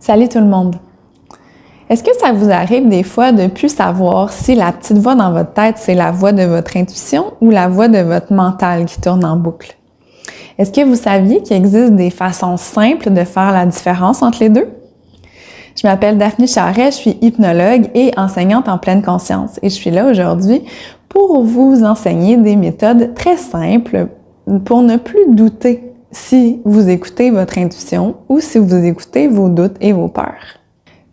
Salut tout le monde! Est-ce que ça vous arrive des fois de plus savoir si la petite voix dans votre tête, c'est la voix de votre intuition ou la voix de votre mental qui tourne en boucle? Est-ce que vous saviez qu'il existe des façons simples de faire la différence entre les deux? Je m'appelle Daphné Charret, je suis hypnologue et enseignante en pleine conscience et je suis là aujourd'hui pour vous enseigner des méthodes très simples pour ne plus douter si vous écoutez votre intuition ou si vous écoutez vos doutes et vos peurs.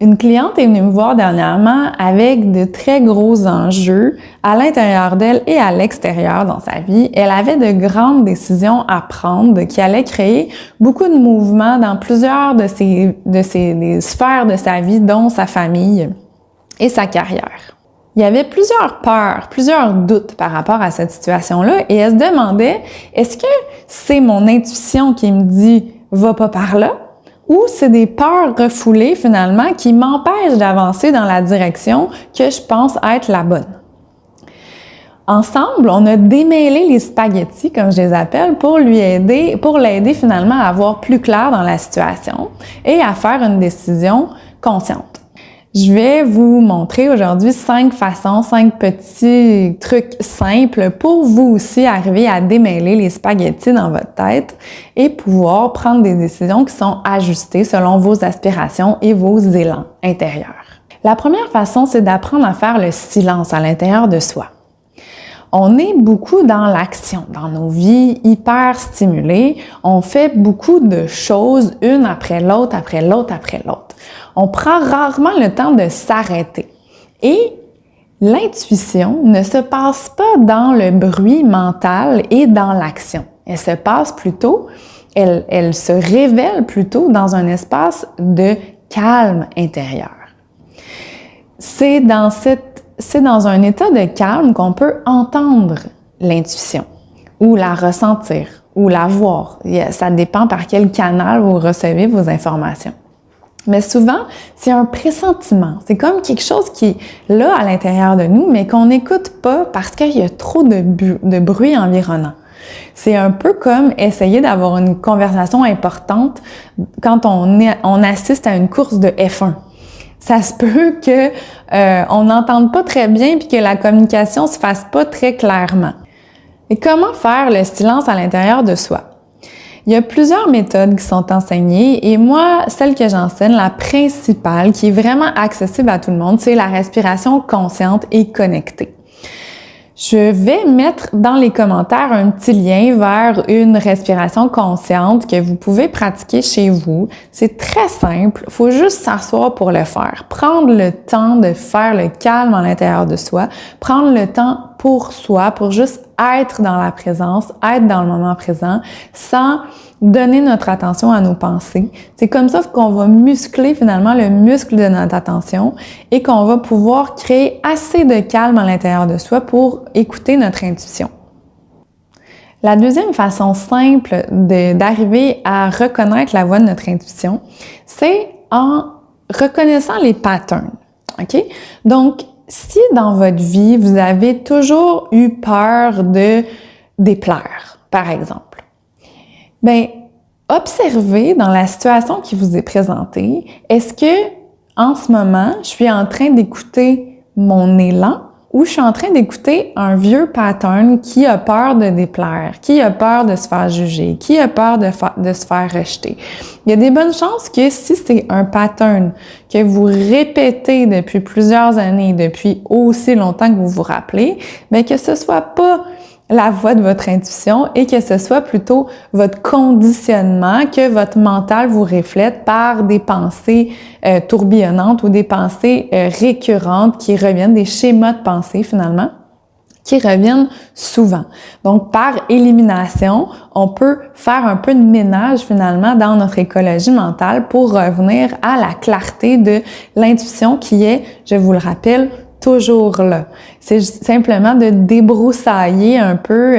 Une cliente est venue me voir dernièrement avec de très gros enjeux à l'intérieur d'elle et à l'extérieur dans sa vie. Elle avait de grandes décisions à prendre qui allaient créer beaucoup de mouvements dans plusieurs de des sphères de sa vie, dont sa famille et sa carrière. Il y avait plusieurs peurs, plusieurs doutes par rapport à cette situation-là et elle se demandait, est-ce que c'est mon intuition qui me dit « va pas par là » ou c'est des peurs refoulées finalement qui m'empêchent d'avancer dans la direction que je pense être la bonne. Ensemble, on a démêlé les spaghettis, comme je les appelle, pour l'aider finalement à voir plus clair dans la situation et à faire une décision consciente. Je vais vous montrer aujourd'hui 5 petits trucs simples pour vous aussi arriver à démêler les spaghettis dans votre tête et pouvoir prendre des décisions qui sont ajustées selon vos aspirations et vos élans intérieurs. La première façon, c'est d'apprendre à faire le silence à l'intérieur de soi. On est beaucoup dans l'action, dans nos vies hyper stimulées. On fait beaucoup de choses, une après l'autre, après l'autre, après l'autre. On prend rarement le temps de s'arrêter. Et l'intuition ne se passe pas dans le bruit mental et dans l'action. Elle se passe plutôt, elle se révèle plutôt dans un espace de calme intérieur. C'est dans un état de calme qu'on peut entendre l'intuition ou la ressentir ou la voir. Ça dépend par quel canal vous recevez vos informations. Mais souvent, c'est un pressentiment. C'est comme quelque chose qui est là à l'intérieur de nous, mais qu'on n'écoute pas parce qu'il y a trop de bruit environnant. C'est un peu comme essayer d'avoir une conversation importante quand on assiste à une course de F1. Ça se peut que on n'entende pas très bien puis que la communication se fasse pas très clairement. Et comment faire le silence à l'intérieur de soi? Il y a plusieurs méthodes qui sont enseignées et moi, celle que j'enseigne, la principale, qui est vraiment accessible à tout le monde, c'est la respiration consciente et connectée. Je vais mettre dans les commentaires un petit lien vers une respiration consciente que vous pouvez pratiquer chez vous. C'est très simple, il faut juste s'asseoir pour le faire. Prendre le temps de faire le calme à l'intérieur de soi, prendre le temps pour soi, pour juste être dans la présence, être dans le moment présent, sans donner notre attention à nos pensées. C'est comme ça qu'on va muscler finalement le muscle de notre attention et qu'on va pouvoir créer assez de calme à l'intérieur de soi pour écouter notre intuition. La deuxième façon simple d'arriver à reconnaître la voix de notre intuition, c'est en reconnaissant les patterns. OK? Donc, si dans votre vie, vous avez toujours eu peur de déplaire, par exemple, bien, observez dans la situation qui vous est présentée, est-ce que, en ce moment, je suis en train d'écouter mon élan ou je suis en train d'écouter un vieux pattern qui a peur de déplaire, qui a peur de se faire juger, qui a peur de se faire rejeter. Il y a des bonnes chances que si c'est un pattern que vous répétez depuis plusieurs années, depuis aussi longtemps que vous vous rappelez, bien que ce soit pas la voix de votre intuition et que ce soit plutôt votre conditionnement, que votre mental vous reflète par des pensées tourbillonnantes ou des pensées récurrentes qui reviennent, des schémas de pensée finalement, qui reviennent souvent. Donc, par élimination, on peut faire un peu de ménage finalement dans notre écologie mentale pour revenir à la clarté de l'intuition qui est, je vous le rappelle, toujours là. C'est simplement de débroussailler un peu,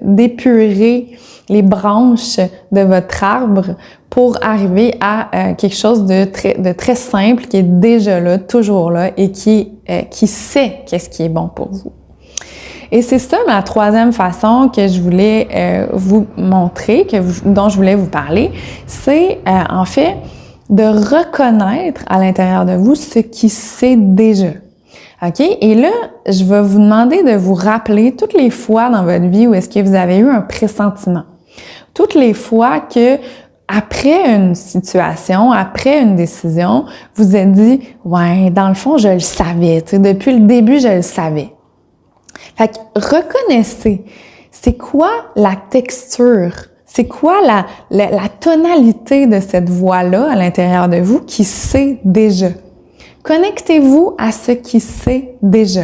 d'épurer les branches de votre arbre pour arriver à quelque chose de très simple qui est déjà là, toujours là et qui sait qu'est-ce qui est bon pour vous. Et c'est ça ma troisième façon que je voulais vous montrer, dont je voulais vous parler, c'est en fait de reconnaître à l'intérieur de vous ce qui sait déjà. OK? Et là, je vais vous demander de vous rappeler toutes les fois dans votre vie où est-ce que vous avez eu un pressentiment. Toutes les fois que, après une situation, après une décision, vous êtes dit, ouais, dans le fond, je le savais. Tu sais, depuis le début, je le savais. Fait que reconnaissez, c'est quoi la texture? C'est quoi la tonalité de cette voix-là à l'intérieur de vous qui sait déjà? Connectez-vous à ce qui sait déjà.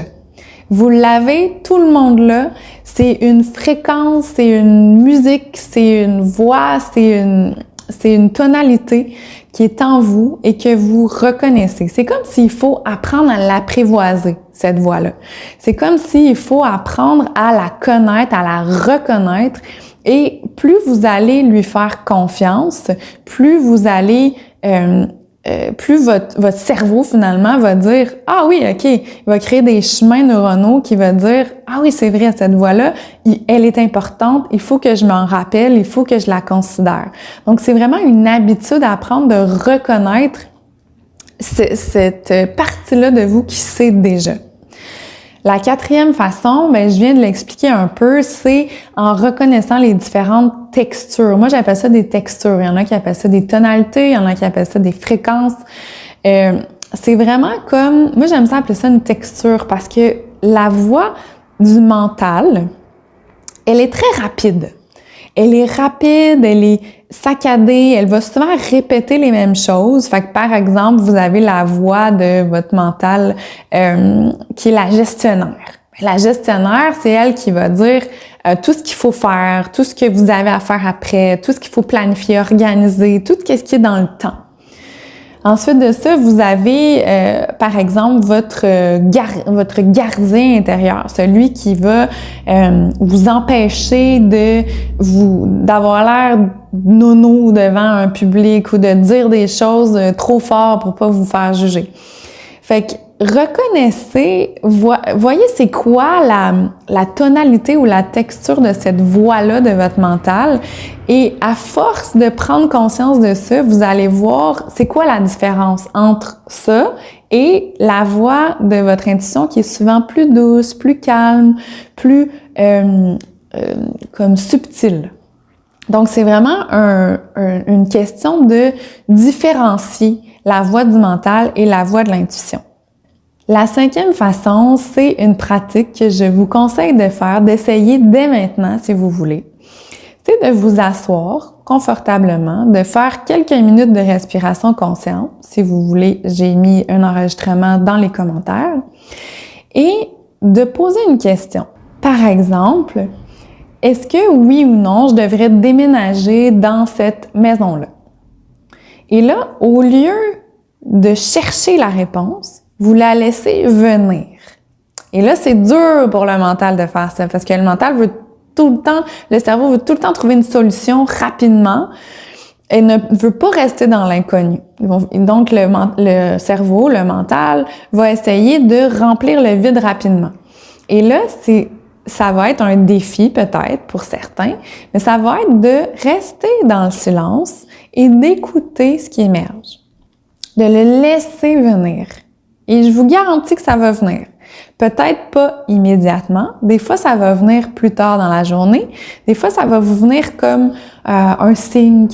Vous l'avez, tout le monde là. C'est une fréquence, c'est une musique, c'est une voix, c'est une tonalité qui est en vous et que vous reconnaissez. C'est comme s'il faut apprendre à l'apprivoiser, cette voix-là. C'est comme s'il faut apprendre à la connaître, à la reconnaître. Et plus vous allez lui faire confiance, plus vous allez, plus votre cerveau finalement va dire « Ah oui, OK », il va créer des chemins neuronaux qui va dire « Ah oui, c'est vrai, cette voix-là, elle est importante, il faut que je m'en rappelle, il faut que je la considère. » Donc, c'est vraiment une habitude à apprendre de reconnaître cette partie-là de vous qui sait déjà. La quatrième façon, je viens de l'expliquer un peu, c'est en reconnaissant les différentes textures. Moi, j'appelle ça des textures. Il y en a qui appellent ça des tonalités, il y en a qui appellent ça des fréquences. C'est vraiment comme, moi j'aime ça appeler ça une texture parce que la voix du mental, elle est très rapide. Elle est rapide, elle est saccadée, elle va souvent répéter les mêmes choses. Fait que par exemple, vous avez la voix de votre mental qui est la gestionnaire. La gestionnaire, c'est elle qui va dire tout ce qu'il faut faire, tout ce que vous avez à faire après, tout ce qu'il faut planifier, organiser, tout ce qui est dans le temps. Ensuite de ça, vous avez, par exemple, votre gardien intérieur, celui qui va vous empêcher d'avoir l'air nono devant un public ou de dire des choses trop fort pour pas vous faire juger. Fait que reconnaissez, voyez c'est quoi la tonalité ou la texture de cette voix-là de votre mental et à force de prendre conscience de ça, vous allez voir c'est quoi la différence entre ça et la voix de votre intuition qui est souvent plus douce, plus calme, plus comme subtile. Donc, c'est vraiment une question de différencier la voix du mental et la voix de l'intuition. La cinquième façon, c'est une pratique que je vous conseille de faire, d'essayer dès maintenant si vous voulez. C'est de vous asseoir confortablement, de faire quelques minutes de respiration consciente. Si vous voulez, j'ai mis un enregistrement dans les commentaires. Et de poser une question. Par exemple, est-ce que oui ou non, je devrais déménager dans cette maison-là? Et là, au lieu de chercher la réponse, vous la laissez venir. Et là, c'est dur pour le mental de faire ça parce que le mental veut tout le temps, le cerveau veut tout le temps trouver une solution rapidement et ne veut pas rester dans l'inconnu. Donc, le cerveau, le mental, va essayer de remplir le vide rapidement. Et là, ça va être un défi peut-être pour certains, mais ça va être de rester dans le silence et d'écouter ce qui émerge, de le laisser venir. Et je vous garantis que ça va venir. Peut-être pas immédiatement. Des fois, ça va venir plus tard dans la journée. Des fois, ça va vous venir comme un signe,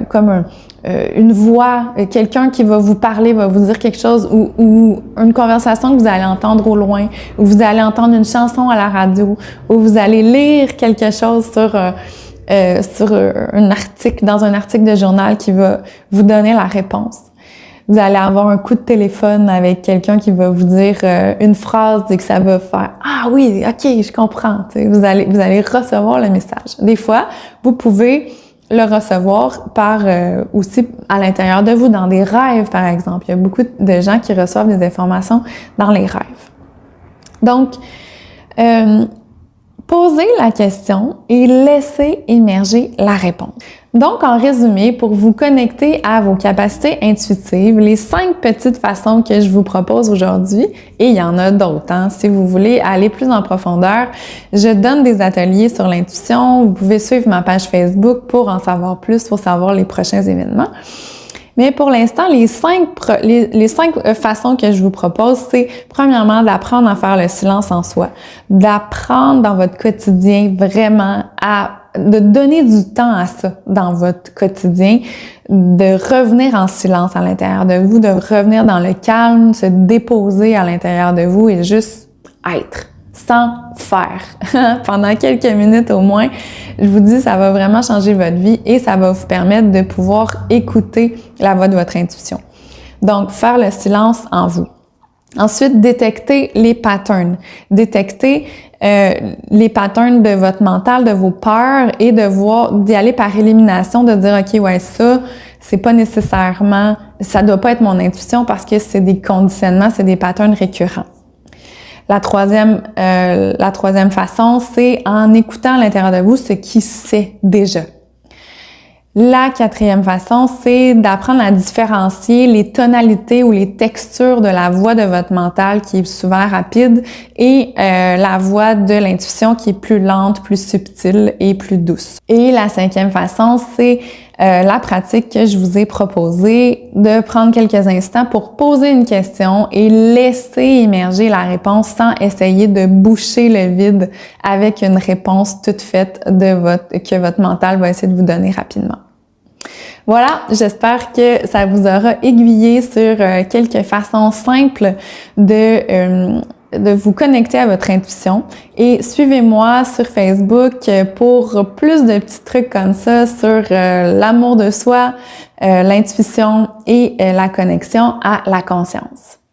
comme une voix, quelqu'un qui va vous parler, va vous dire quelque chose, ou une conversation que vous allez entendre au loin, ou vous allez entendre une chanson à la radio, ou vous allez lire quelque chose sur un article, dans un article de journal qui va vous donner la réponse. Vous allez avoir un coup de téléphone avec quelqu'un qui va vous dire une phrase et que ça va faire « Ah oui, OK, je comprends ». Vous allez recevoir le message. Des fois, vous pouvez le recevoir par aussi à l'intérieur de vous, dans des rêves, par exemple. Il y a beaucoup de gens qui reçoivent des informations dans les rêves. Donc, posez la question et laissez émerger la réponse. Donc, en résumé, pour vous connecter à vos capacités intuitives, les 5 petites façons que je vous propose aujourd'hui, et il y en a d'autres, hein, si vous voulez aller plus en profondeur, je donne des ateliers sur l'intuition, vous pouvez suivre ma page Facebook pour en savoir plus, pour savoir les prochains événements. Mais pour l'instant, les cinq façons que je vous propose, c'est premièrement d'apprendre à faire le silence en soi, d'apprendre dans votre quotidien vraiment de donner du temps à ça dans votre quotidien, de revenir en silence à l'intérieur de vous, de revenir dans le calme, se déposer à l'intérieur de vous et juste être, sans faire. Pendant quelques minutes au moins, je vous dis, ça va vraiment changer votre vie et ça va vous permettre de pouvoir écouter la voix de votre intuition. Donc, faire le silence en vous. Ensuite, détecter les patterns. Détecter les patterns de votre mental, de vos peurs et d'y aller par élimination, de dire, OK, ouais, ça, c'est pas nécessairement, ça doit pas être mon intuition parce que c'est des conditionnements, c'est des patterns récurrents. La troisième façon, c'est en écoutant à l'intérieur de vous ce qui sait déjà. La quatrième façon, c'est d'apprendre à différencier les tonalités ou les textures de la voix de votre mental qui est souvent rapide et la voix de l'intuition qui est plus lente, plus subtile et plus douce. Et la cinquième façon, c'est la pratique que je vous ai proposée de prendre quelques instants pour poser une question et laisser émerger la réponse sans essayer de boucher le vide avec une réponse toute faite que votre mental va essayer de vous donner rapidement. Voilà, j'espère que ça vous aura aiguillé sur quelques façons simples de vous connecter à votre intuition et suivez-moi sur Facebook pour plus de petits trucs comme ça sur l'amour de soi, l'intuition et la connexion à la conscience.